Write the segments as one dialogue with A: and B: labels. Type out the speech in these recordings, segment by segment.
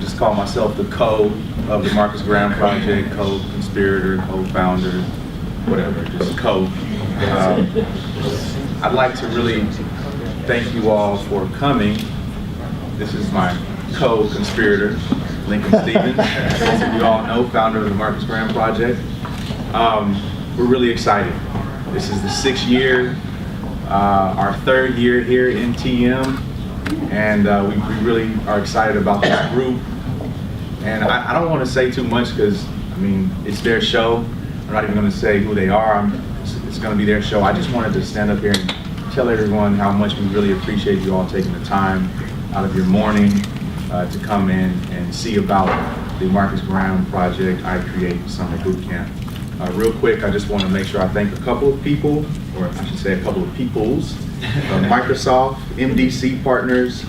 A: just call myself the of the Marcus Graham Project, co-conspirator, co-founder, whatever, just co. I'd like to really thank you all for coming. This is my co-conspirator, Lincoln Stevens, as you all know, founder of the Marcus Graham Project. We're really excited. This is the 6th year, our 3rd year here in TM, and we really are excited about this group. And I don't want to say too much because, I mean, it's their show. I'm not even going to say who they are. It's going to be their show. I just wanted to stand up here and tell everyone how much we really appreciate you all taking the time out of your morning to come in and see about the Marcus Graham Project, I Create Summer Bootcamp. Real quick, I just want to make sure I thank a couple of people, or I should say a couple of peoples, Microsoft, MDC Partners,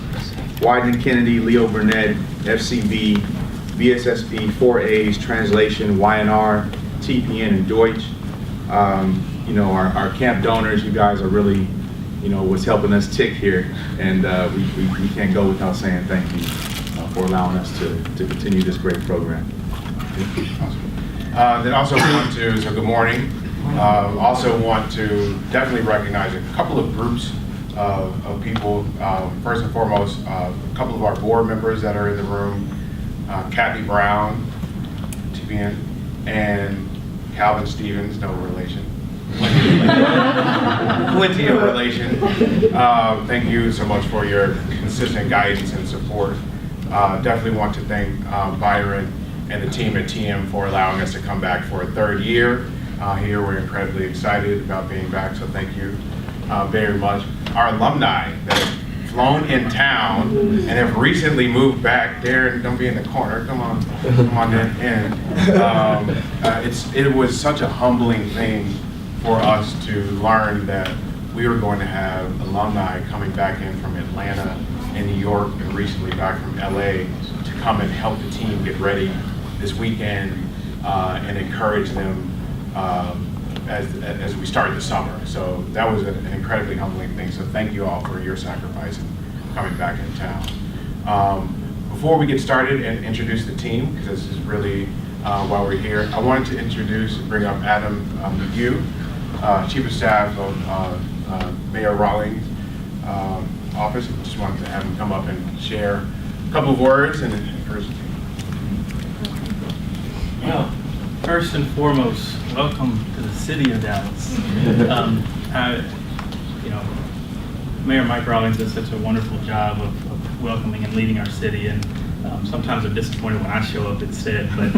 A: Wyden Kennedy, Leo Burnett, FCB, BSSP, 4A's, Translation, YNR, TPN, and Deutsch. You know, our camp donors, you guys are really, you know, what's helping us tick here, and we can't go without saying thank you for allowing us to continue this great program.
B: Then also want to, so good morning. Also want to definitely recognize a couple of groups of people. First and foremost, a couple of our board members that are in the room, Kathy Brown, TPN, and Calvin Stevens, no relation. Plenty of relation. Thank you so much for your consistent guidance and support. Definitely want to thank Byron and the team at TM for allowing us to come back for a 3rd year. Here we're incredibly excited about being back, so thank you very much. Our alumni that have flown in town and have recently moved back. Darren, don't be in the corner, come on in. It was such a humbling thing for us to learn that we were going to have alumni coming back in from Atlanta and New York and recently back from LA to come and help the team get ready this weekend and encourage them as we start the summer. So that was an incredibly humbling thing. So thank you all for your sacrifice and coming back in town. Before we get started and introduce the team, because this is really why we're here, I wanted to bring up Adam McHugh, Chief of Staff of Mayor Rawlings' office. Just wanted to have him come up and share a couple of words and first.
C: Well, first and foremost, welcome to the city of Dallas. Mayor Mike Rawlings does such a wonderful job of welcoming and leading our city, and sometimes I'm disappointed when I show up instead, but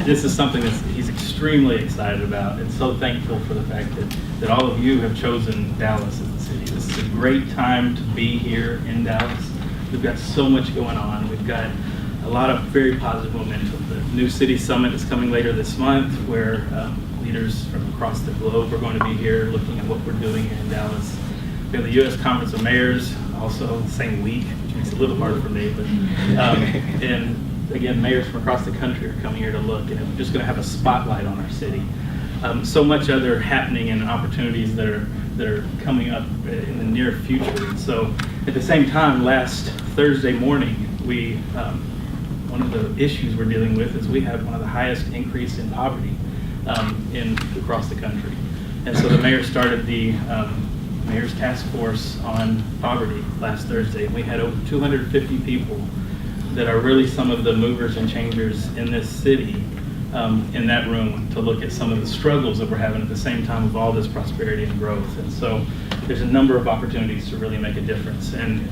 C: this is something that he's extremely excited about, and so thankful for the fact that all of you have chosen Dallas as the city. This is a great time to be here in Dallas. We've got so much going on. We've got a lot of very positive momentum. The New City Summit is coming later this month, where leaders from across the globe are going to be here looking at what we're doing here in Dallas. We have the U.S. Conference of Mayors also the same week, which makes it a little harder for me. But and again, mayors from across the country are coming here to look, and we're just going to have a spotlight on our city. So much other happening and opportunities that are coming up in the near future. And so, at the same time, last Thursday morning, one of the issues we're dealing with is we have one of the highest increase in poverty across the country. And so the mayor started the Mayor's Task Force on Poverty last Thursday. And we had over 250 people that are really some of the movers and changers in this city in that room to look at some of the struggles that we're having at the same time of all this prosperity and growth. And so there's a number of opportunities to really make a difference. And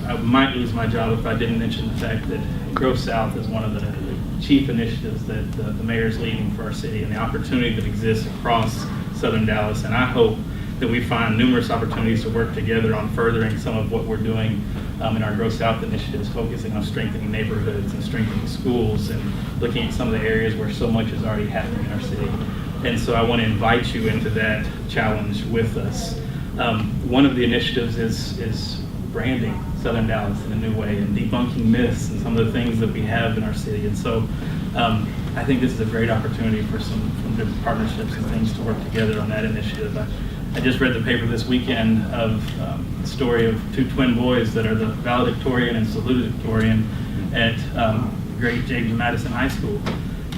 C: I might lose my job if I didn't mention the fact that Grow South is one of the chief initiatives that the mayor is leading for our city, and the opportunity that exists across Southern Dallas. And I hope that we find numerous opportunities to work together on furthering some of what we're doing in our Grow South initiatives, focusing on strengthening neighborhoods and strengthening schools and looking at some of the areas where so much is already happening in our city. And so I want to invite you into that challenge with us. One of the initiatives is branding Southern Dallas in a new way and debunking myths and some of the things that we have in our city. And so I think this is a great opportunity for some different partnerships and things to work together on that initiative. I just read the paper this weekend of the story of two twin boys that are the valedictorian and salutatorian at great James Madison High School.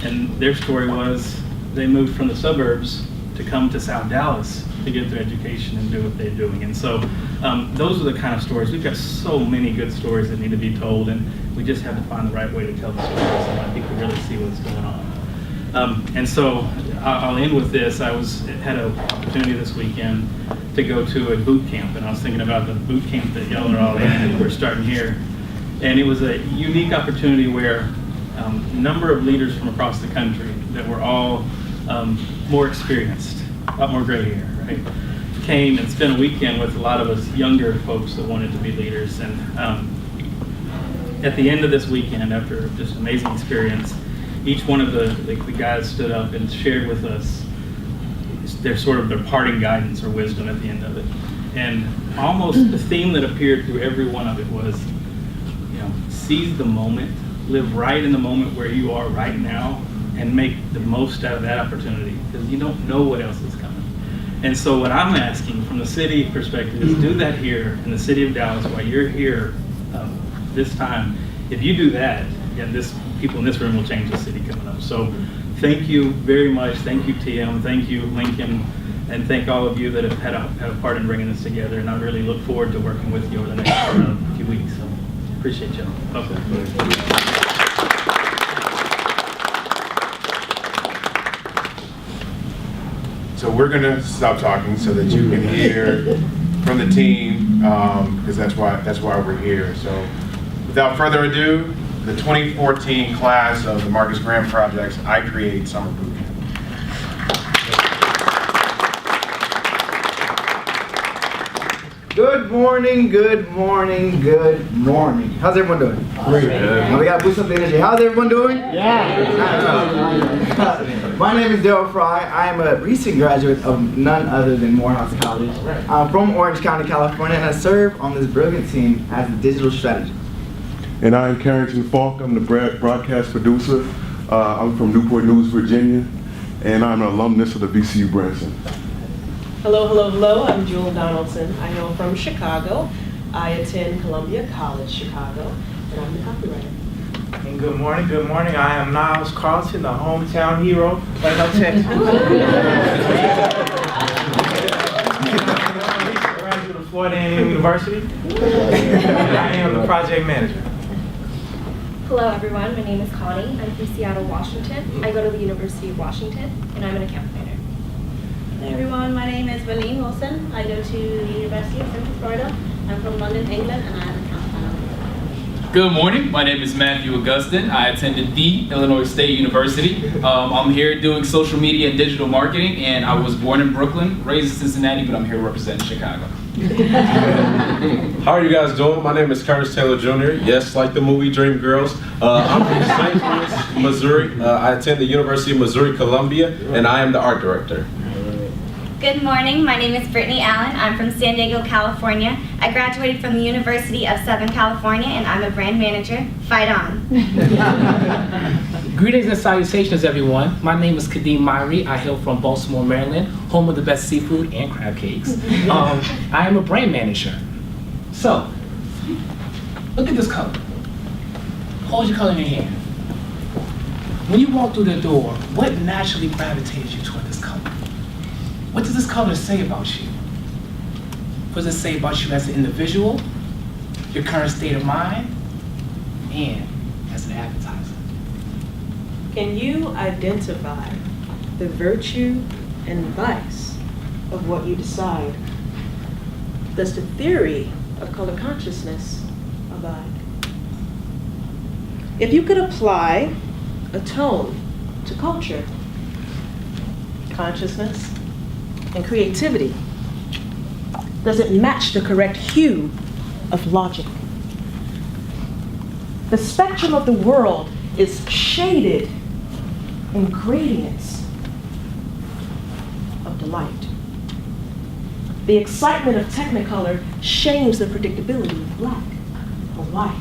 C: And their story was they moved from the suburbs to come to South Dallas to get their education and do what they're doing. And so those are the kind of stories. We've got so many good stories that need to be told, and we just have to find the right way to tell the stories so that people really see what's going on. And so I'll end with this. I had an opportunity this weekend to go to a boot camp, and I was thinking about the boot camp that y'all are all in, and we're starting here. And it was a unique opportunity where a number of leaders from across the country that were all more experienced, a lot more gray hair, right, came and spent a weekend with a lot of us younger folks that wanted to be leaders. And at the end of this weekend, after just an amazing experience, each one of the guys stood up and shared with us their parting guidance or wisdom at the end of it. And almost the theme that appeared through every one of it was, seize the moment, live right in the moment where you are right now, and make the most out of that opportunity, because you don't know what else is coming. And so what I'm asking from the city perspective is do that here in the city of Dallas while you're here this time. If you do that, people in this room will change the city coming up. So thank you very much. Thank you, TM. Thank you, Lincoln. And thank all of you that have had a part in bringing this together. And I really look forward to working with you over the next few weeks. So appreciate y'all.
B: So we're gonna stop talking so that you can hear from the team, because that's why we're here. So without further ado, the 2014 class of the Marcus Graham Project's I Create Summer Bootcamp.
D: Good morning, good morning, good morning. How's everyone doing? Great. We got to boost up the energy. How's everyone doing? Yeah. My name is Daryl Fry. I am a recent graduate of none other than Morehouse College. I'm from Orange County, California, and I serve on this brilliant team as a digital strategist.
E: And I'm Carrington Faulk. I'm the broadcast producer. I'm from Newport News, Virginia, and I'm an alumnus of the VCU Branson.
F: Hello, hello, hello. I'm Jewel Donaldson. I am from Chicago. I attend Columbia College, Chicago, and I'm the copywriter.
G: And good morning, good morning. I am Niles Carlton, the hometown hero, Plano, Texas. Graduate of Florida A&M University. I am the project manager.
H: Hello everyone, my name is Connie. I'm from Seattle, Washington. I go to the University of Washington, and I'm an account planner.
I: Hey everyone, my name is Valine Wilson. I go to the University of Central Florida. I'm from London, England, and I am an account planner.
J: Good morning, my name is Matthew Augustin. I attended the Illinois State University. I'm here doing social media and digital marketing, and I was born in Brooklyn, raised in Cincinnati, but I'm here representing Chicago.
K: How are you guys doing? My name is Curtis Taylor Jr. Yes, like the movie Dreamgirls. I'm from St. Louis, Missouri. I attend the University of Missouri Columbia, and I am the art director.
L: Good morning, my name is Brittany Allen. I'm from San Diego, California. I graduated from the University of Southern California, and I'm a brand manager. Fight on.
M: Greetings and salutations, everyone. My name is Kadeem Myrie. I hail from Baltimore, Maryland, home of the best seafood and crab cakes. I am a brand manager. So, look at this color. Hold your color in your hand. When you walk through the door, what naturally gravitates you toward this color? What does this color say about you? What does it say about you as an individual, your current state of mind, and as an advertiser?
F: Can you identify the virtue and vice of what you decide? Does the theory of color consciousness abide? If you could apply a tone to culture, consciousness, and creativity, does it match the correct hue of logic? The spectrum of the world is shaded in gradients of delight. The excitement of Technicolor shames the predictability of black or white.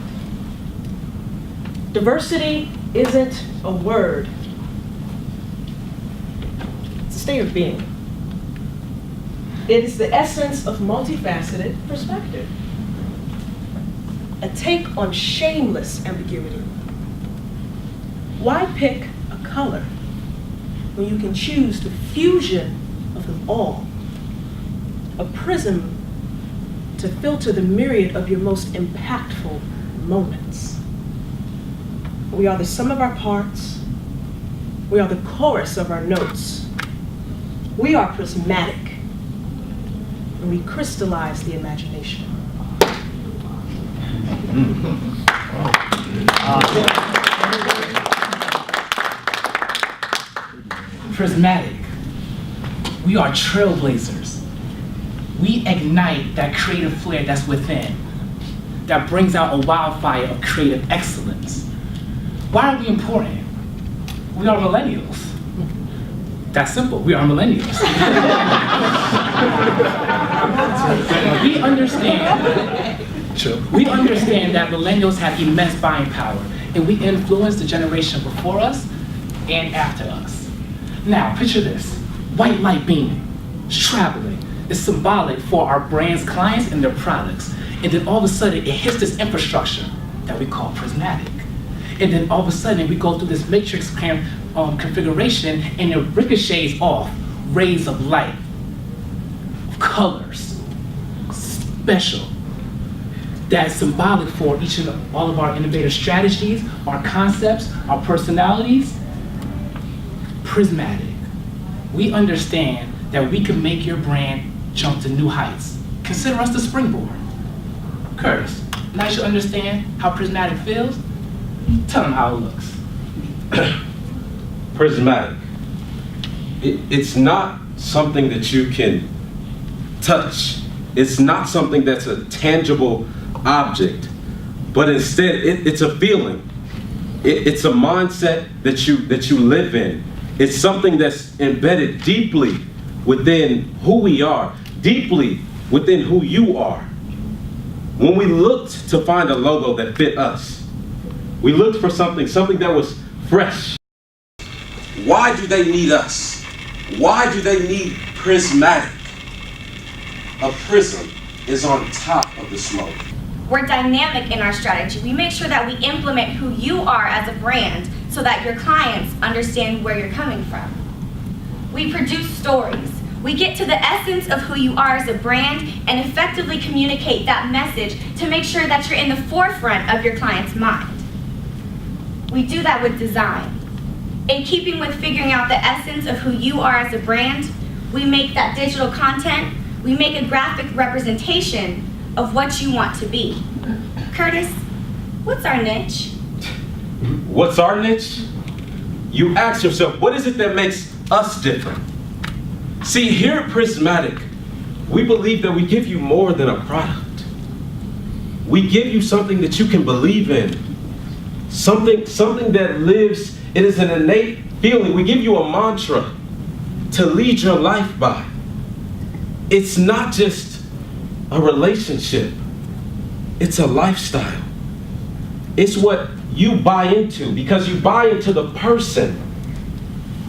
F: Diversity isn't a word. It's a state of being. It is the essence of multifaceted perspective. a take on shameless ambiguity. Why pick a color when you can choose the fusion of them all? A prism to filter the myriad of your most impactful moments. We are the sum of our parts. We are the chorus of our notes. We are prismatic, and we crystallize the imagination.
M: Prismatic. We are trailblazers. We ignite that creative flair that's within, that brings out a wildfire of creative excellence. Why are we important? We are millennials. That's simple, we are millennials. We understand that millennials have immense buying power, and we influence the generation before us and after us. Now, picture this, white light beaming, traveling, is symbolic for our brand's clients and their products. And then all of a sudden, it hits this infrastructure that we call prismatic. And then all of a sudden, we go through this matrix configuration, and it ricochets off rays of light, colors, special. That is symbolic for each and all of our innovative strategies, our concepts, our personalities. Prismatic. We understand that we can make your brand jump to new heights. Consider us the springboard. Curtis, now you should understand how prismatic feels. Tell them how it looks.
K: Prismatic. It's not something that you can touch. It's not something that's a tangible object, but instead it's a feeling. It's a mindset that you live in. It's something that's embedded deeply within who we are, deeply within who you are. When we looked to find a logo that fit us, we looked for something that was fresh. Why do they need us? Why do they need Prismatic? A prism is on top of the smoke.
L: We're dynamic in our strategy. We make sure that we implement who you are as a brand so that your clients understand where you're coming from. We produce stories. We get to the essence of who you are as a brand and effectively communicate that message to make sure that you're in the forefront of your client's mind. We do that with design. In keeping with figuring out the essence of who you are as a brand, we make that digital content, we make a graphic representation of what you want to be. Curtis, what's our niche?
K: What's our niche? You ask yourself, what is it that makes us different? See, here at Prismatic, we believe that we give you more than a product. We give you something that you can believe in. Something that lives, it is an innate feeling. We give you a mantra to lead your life by. It's not just a relationship, it's a lifestyle. It's what you buy into because you buy into the person,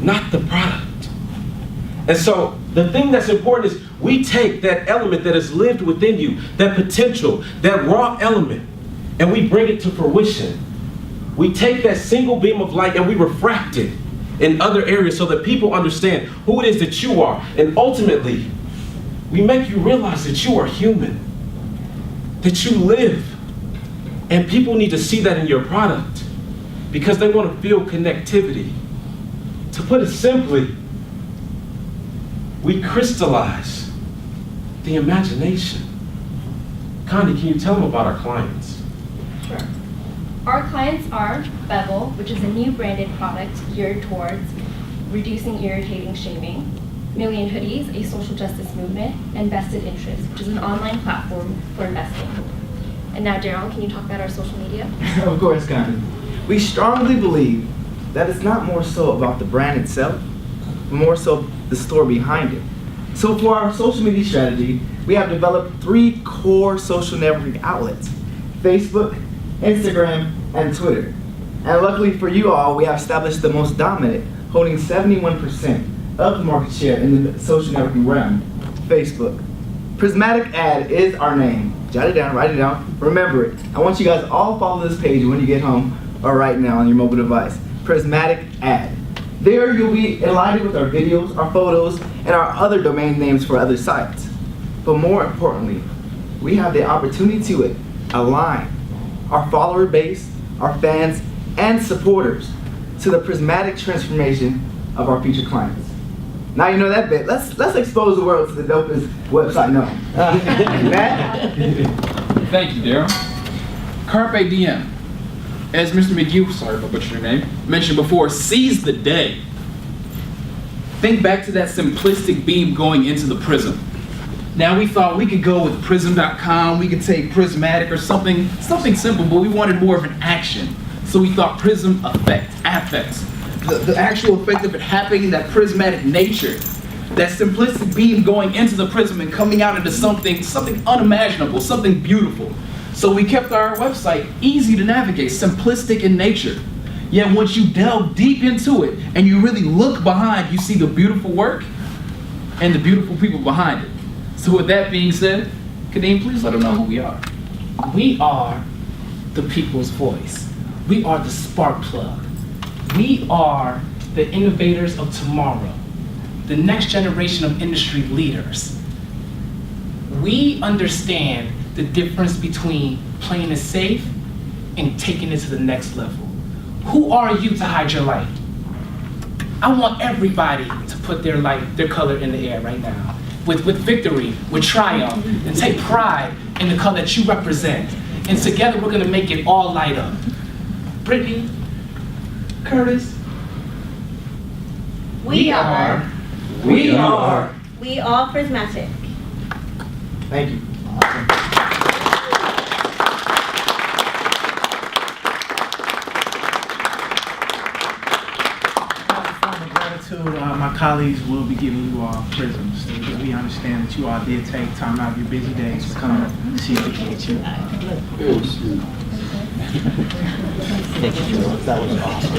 K: not the product. And so the thing that's important is we take that element that has lived within you, that potential, that raw element, and we bring it to fruition. We take that single beam of light and we refract it in other areas so that people understand who it is that you are. And ultimately, we make you realize that you are human, that you live. And people need to see that in your product because they want to feel connectivity. To put it simply, we crystallize the imagination. Connie, can you tell them about our clients?
H: Sure. Our clients are Bevel, which is a new branded product geared towards reducing irritating shaming, Million Hoodies, a social justice movement, and Vested Interest, which is an online platform for investing. And now, Daryl, can you talk about our social media?
D: Of course, Connie. We strongly believe that it's not more so about the brand itself, but more so the story behind it. So for our social media strategy, we have developed 3 core social networking outlets: Facebook, Instagram, and Twitter. And luckily for you all, we have established the most dominant, holding 71% of the market share in the social networking realm, Facebook. Prismatic Ad is our name. Jot it down, write it down, remember it. I want you guys all follow this page when you get home or right now on your mobile device. Prismatic Ad. There you'll be enlightened with our videos, our photos, and our other domain names for other sites. But more importantly, we have the opportunity to align our follower base, our fans, and supporters to the prismatic transformation of our future clients. Now you know that bit. Let's expose the world to the dopest website known. Matt?
J: Thank you, Daryl. Carpe diem. As Mr. McGee, sorry if I butchered your name, mentioned before, seize the day. Think back to that simplistic beam going into the prism. Now we thought we could go with prism.com, we could take Prismatic or something simple, but we wanted more of an action. So we thought prism affects. The actual effect of it happening, that prismatic nature, that simplistic beam going into the prism and coming out into something unimaginable, something beautiful. So we kept our website easy to navigate, simplistic in nature. Yet once you delve deep into it and you really look behind, you see the beautiful work and the beautiful people behind it. So with that being said, Kadeem, please let them know who we are.
M: We are the people's voice. We are the spark plug. We are the innovators of tomorrow, the next generation of industry leaders. We understand the difference between playing it safe and taking it to the next level. Who are you to hide your light? I want everybody to put their light, their color in the air right now. With victory, with triumph, and take pride in the color that you represent. And together we're gonna make it all light up. Brittany, Curtis.
I: We are Prismatic.
D: Thank you.
G: My colleagues will be giving you all prisms because we understand that you all did take time out of your busy days to come and see if we can get you.
N: Thank you. That was awesome.